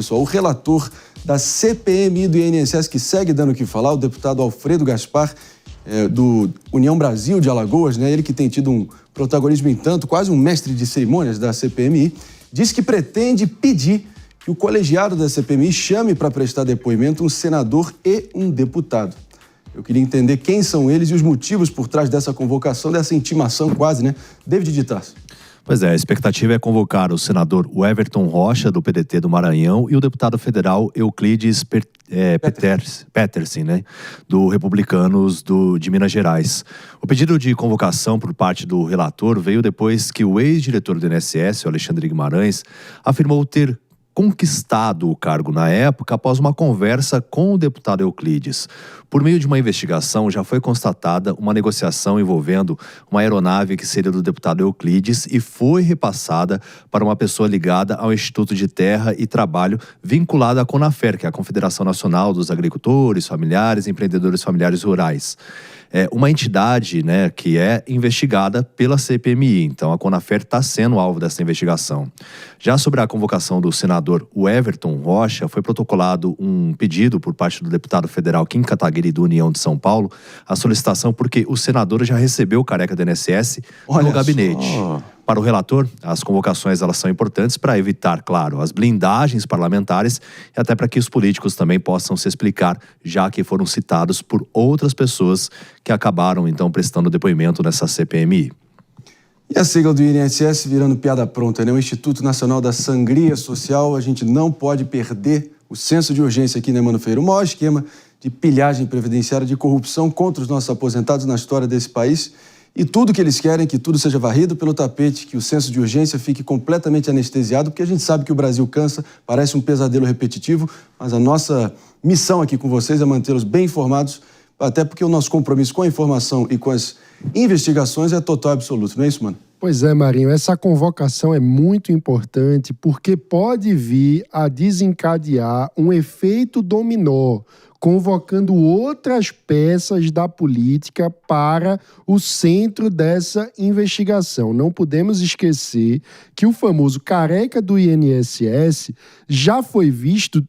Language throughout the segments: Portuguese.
Pessoal, o relator da CPMI do INSS, que segue dando o que falar, o deputado Alfredo Gaspar, do União Brasil de Alagoas, né? Ele que tem tido um protagonismo em tanto, quase um mestre de cerimônias da CPMI, disse que pretende pedir que o colegiado da CPMI chame para prestar depoimento um senador e um deputado. Eu queria entender quem são eles e os motivos por trás dessa convocação, dessa intimação quase, né? David de Tarso. Pois é, a expectativa é convocar o senador Everton Rocha, do PDT do Maranhão, e o deputado federal Euclides Petersen, né, do Republicanos de Minas Gerais. O pedido de convocação por parte do relator veio depois que o ex-diretor do INSS, o Alexandre Guimarães, afirmou ter conquistado o cargo na época após uma conversa com o deputado Euclides. Por meio de uma investigação, já foi constatada uma negociação envolvendo uma aeronave que seria do deputado Euclides e foi repassada para uma pessoa ligada ao Instituto de Terra e Trabalho vinculada à CONAFER, que é a Confederação Nacional dos Agricultores, Familiares e Empreendedores Familiares Rurais. É uma entidade, né, que é investigada pela CPMI. Então, a CONAFER está sendo alvo dessa investigação. Já sobre a convocação do senador Everton Rocha, foi protocolado um pedido por parte do deputado federal Kim Kataguiri, do União de São Paulo, a solicitação porque o senador já recebeu o careca do INSS no gabinete. Para o relator, as convocações elas são importantes para evitar, claro, as blindagens parlamentares e até para que os políticos também possam se explicar, já que foram citados por outras pessoas que acabaram, então, prestando depoimento nessa CPMI. E a sigla do INSS virando piada pronta, né? O Instituto Nacional da Sangria Social. A gente não pode perder o senso de urgência aqui, né, Mano Feira? O maior esquema de pilhagem previdenciária, de corrupção contra os nossos aposentados na história desse país. E tudo que eles querem, que tudo seja varrido pelo tapete, que o senso de urgência fique completamente anestesiado, porque a gente sabe que o Brasil cansa, parece um pesadelo repetitivo, mas a nossa missão aqui com vocês é mantê-los bem informados, até porque o nosso compromisso com a informação e com as investigações é total e absoluto, não é isso, mano? Pois é, Marinho, essa convocação é muito importante porque pode vir a desencadear um efeito dominó, convocando outras peças da política para o centro dessa investigação. Não podemos esquecer que o famoso careca do INSS já foi visto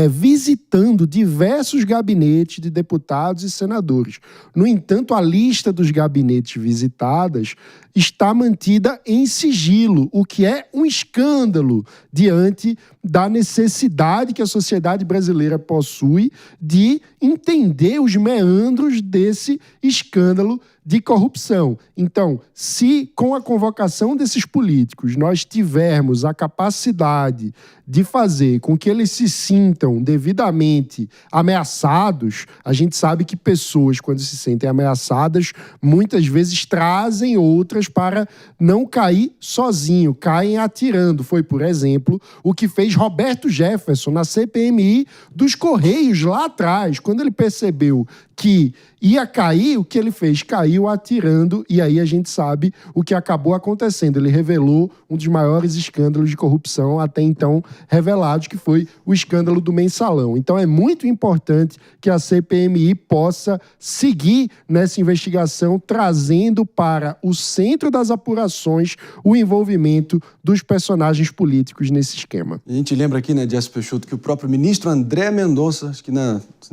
visitando diversos gabinetes de deputados e senadores. No entanto, a lista dos gabinetes visitadas está mantida em sigilo, o que é um escândalo diante da necessidade que a sociedade brasileira possui de entender os meandros desse escândalo de corrupção. Então, se com a convocação desses políticos nós tivermos a capacidade de fazer com que eles se sintam devidamente ameaçados, a gente sabe que pessoas, quando se sentem ameaçadas, muitas vezes trazem outras para não cair sozinho, caem atirando. Foi, por exemplo, o que fez Roberto Jefferson na CPMI dos Correios lá atrás. Quando ele percebeu que ia cair, o que ele fez? Caiu atirando, e aí a gente sabe o que acabou acontecendo. Ele revelou um dos maiores escândalos de corrupção até então revelados, que foi o escândalo do Mensalão. Então é muito importante que a CPMI possa seguir nessa investigação, trazendo para o centro das apurações o envolvimento dos personagens políticos nesse esquema. A gente lembra aqui, né, Jesse Peixoto, que o próprio ministro André Mendonça, acho que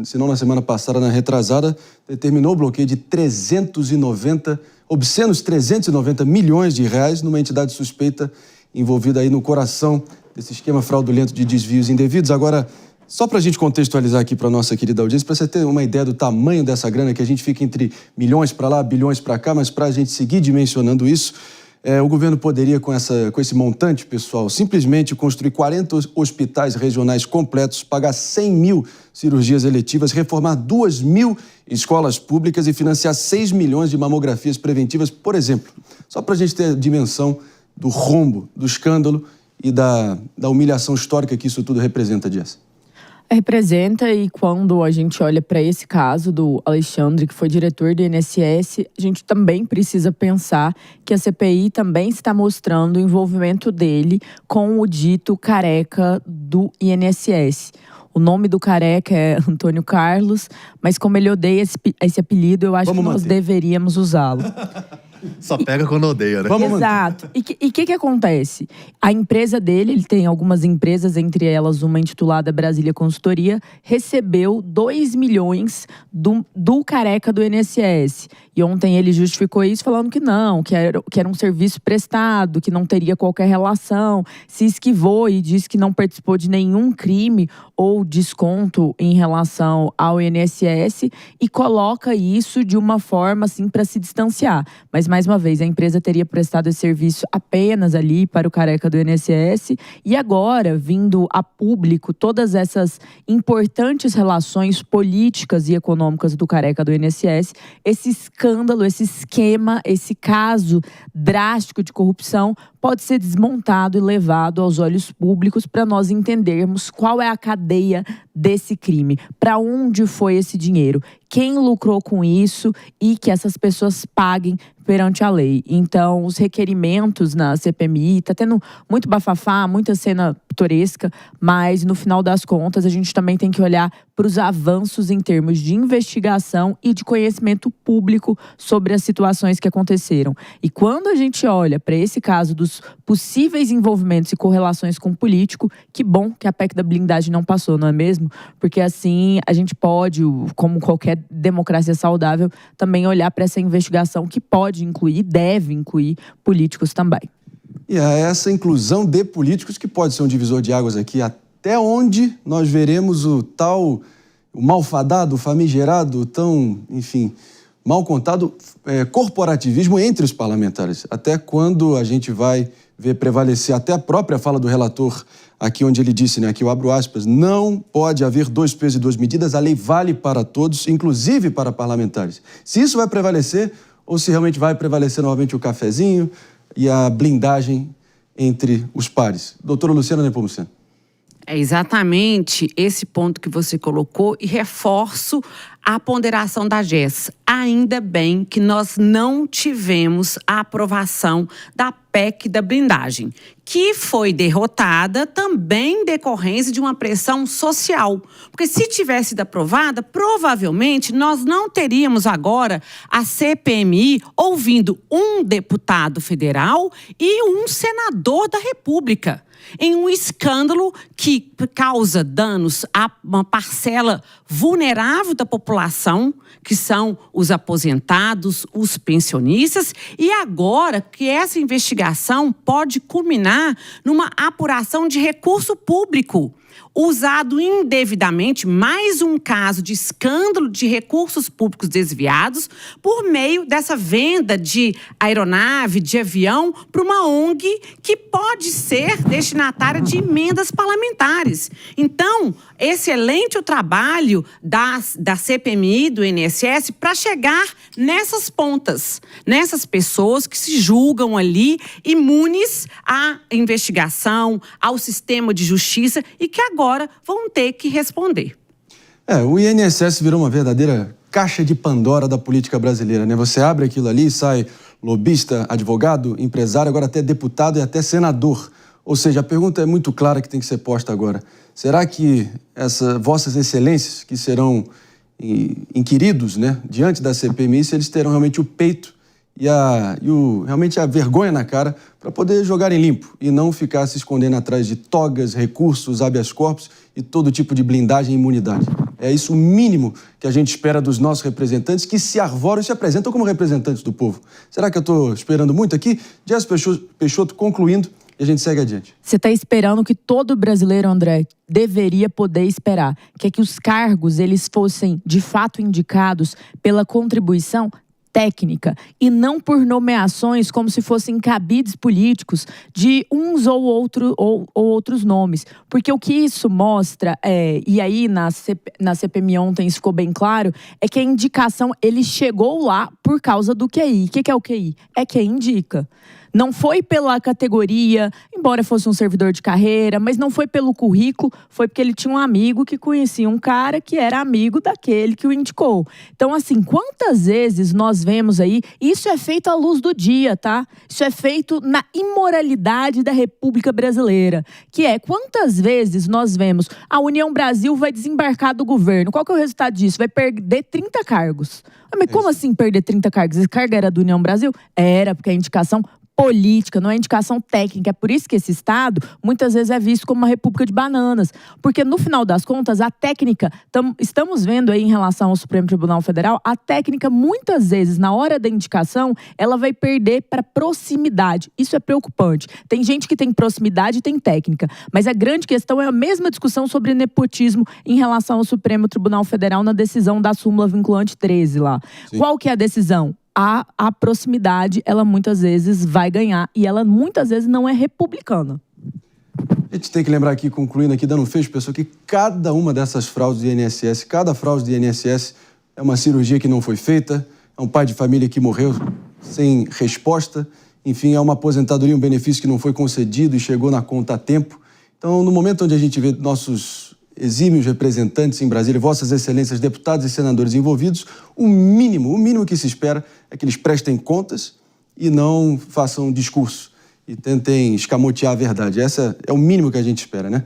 se não na semana passada, na retrasada, determinou o bloqueio de obscenos 390 milhões de reais numa entidade suspeita envolvida aí no coração desse esquema fraudulento de desvios indevidos. Agora, só para a gente contextualizar aqui para a nossa querida audiência, para você ter uma ideia do tamanho dessa grana, que a gente fica entre milhões para lá, bilhões para cá, mas para a gente seguir dimensionando isso, o governo poderia, com esse montante, pessoal, simplesmente construir 40 hospitais regionais completos, pagar 100 mil cirurgias eletivas, reformar 2 mil escolas públicas e financiar 6 milhões de mamografias preventivas, por exemplo. Só para a gente ter a dimensão do rombo, do escândalo e da humilhação histórica que isso tudo representa, Jess. Representa, e quando a gente olha para esse caso do Alexandre, que foi diretor do INSS, a gente também precisa pensar que a CPI também está mostrando o envolvimento dele com o dito careca do INSS. O nome do careca é Antônio Carlos, mas como ele odeia esse apelido, eu acho que nós deveríamos usá-lo. Só pega quando odeia, né? Exato. E o que acontece? A empresa dele, ele tem algumas empresas, entre elas uma intitulada Brasília Consultoria, recebeu 2 milhões do careca do INSS. E ontem ele justificou isso falando que não, que era um serviço prestado, que não teria qualquer relação, se esquivou e disse que não participou de nenhum crime ou desconto em relação ao INSS e coloca isso de uma forma assim para se distanciar. Mas mais uma vez, a empresa teria prestado esse serviço apenas ali para o careca do INSS e agora, vindo a público todas essas importantes relações políticas e econômicas do careca do INSS, esse escândalo, esse esquema, esse caso drástico de corrupção pode ser desmontado e levado aos olhos públicos para nós entendermos qual é a cadeia desse crime, para onde foi esse dinheiro, quem lucrou com isso e que essas pessoas paguem perante a lei. Então, os requerimentos na CPMI, tá tendo muito bafafá, muita cena pitoresca, mas no final das contas a gente também tem que olhar para os avanços em termos de investigação e de conhecimento público sobre as situações que aconteceram. E quando a gente olha para esse caso dos possíveis envolvimentos e correlações com o político, que bom que a PEC da blindagem não passou, não é mesmo? Porque assim a gente pode, como qualquer democracia saudável, também olhar para essa investigação que pode incluir, deve incluir políticos também. E é essa inclusão de políticos que pode ser um divisor de águas aqui, até onde nós veremos o malfadado, o famigerado, tão, enfim, mal contado corporativismo entre os parlamentares. Até quando a gente vai ver prevalecer até a própria fala do relator aqui onde ele disse, né, aqui eu abro aspas, não pode haver 2 pesos e 2 medidas, a lei vale para todos, inclusive para parlamentares. Se isso vai prevalecer ou se realmente vai prevalecer novamente o cafezinho e a blindagem entre os pares. Doutora Luciana Nepomuceno. É exatamente esse ponto que você colocou e reforço a ponderação da Jess. Ainda bem que nós não tivemos a aprovação da PEC da blindagem, que foi derrotada também em decorrência de uma pressão social. Porque se tivesse sido aprovada, provavelmente nós não teríamos agora a CPMI ouvindo um deputado federal e um senador da República em um escândalo que causa danos a uma parcela vulnerável da população, que são os aposentados, os pensionistas, e agora que essa investigação pode culminar numa apuração de recurso público usado indevidamente, mais um caso de escândalo de recursos públicos desviados por meio dessa venda de aeronave, de avião, para uma ONG que pode ser destinatária de emendas parlamentares. Então, excelente o trabalho da CPMI, do INSS, para chegar nessas pontas, nessas pessoas que se julgam ali imunes à investigação, ao sistema de justiça e que agora vão ter que responder. O INSS virou uma verdadeira caixa de Pandora da política brasileira, né? Você abre aquilo ali, sai lobista, advogado, empresário, agora até deputado e até senador. Ou seja, a pergunta é muito clara que tem que ser posta agora. Será que vossas excelências, que serão inquiridos, né, diante da CPMI, se eles terão realmente o peito e realmente a vergonha na cara para poder jogarem limpo e não ficar se escondendo atrás de togas, recursos, habeas corpus e todo tipo de blindagem e imunidade. É isso o mínimo que a gente espera dos nossos representantes que se arvoram e se apresentam como representantes do povo. Será que eu estou esperando muito aqui? Jess Peixoto concluindo e a gente segue adiante. Você está esperando que todo brasileiro, André, deveria poder esperar, que é que os cargos eles fossem de fato indicados pela contribuição técnica e não por nomeações como se fossem cabides políticos de uns ou outros nomes. Porque o que isso mostra, e aí na CPMI ontem isso ficou bem claro, é que a indicação, ele chegou lá por causa do QI. O que é o QI? É quem indica. Não foi pela categoria, embora fosse um servidor de carreira, mas não foi pelo currículo, foi porque ele tinha um amigo que conhecia um cara que era amigo daquele que o indicou. Então, assim, quantas vezes nós vemos aí, isso é feito à luz do dia, tá? Isso é feito na imoralidade da República Brasileira, que é quantas vezes nós vemos a União Brasil vai desembarcar do governo. Qual que é o resultado disso? Vai perder 30 cargos. Mas como assim perder 30 cargos? Esse cargo era do União Brasil? Era, porque a indicação política, não é indicação técnica. É por isso que esse Estado, muitas vezes, é visto como uma república de bananas. Porque, no final das contas, a técnica, estamos vendo aí em relação ao Supremo Tribunal Federal, a técnica, muitas vezes, na hora da indicação, ela vai perder para proximidade. Isso é preocupante. Tem gente que tem proximidade e tem técnica. Mas a grande questão é a mesma discussão sobre nepotismo em relação ao Supremo Tribunal Federal na decisão da súmula vinculante 13 lá. Sim. Qual que é a decisão? A proximidade, ela muitas vezes vai ganhar e ela muitas vezes não é republicana. A gente tem que lembrar aqui, concluindo aqui, dando um fecho, pessoal, que cada uma dessas fraudes do INSS, cada fraude do INSS é uma cirurgia que não foi feita, é um pai de família que morreu sem resposta, enfim, é uma aposentadoria, um benefício que não foi concedido e chegou na conta a tempo. Então, no momento onde a gente vê nossos exímios representantes em Brasília, vossas excelências, deputados e senadores envolvidos, o mínimo que se espera é que eles prestem contas e não façam discurso e tentem escamotear a verdade. Esse é o mínimo que a gente espera, né?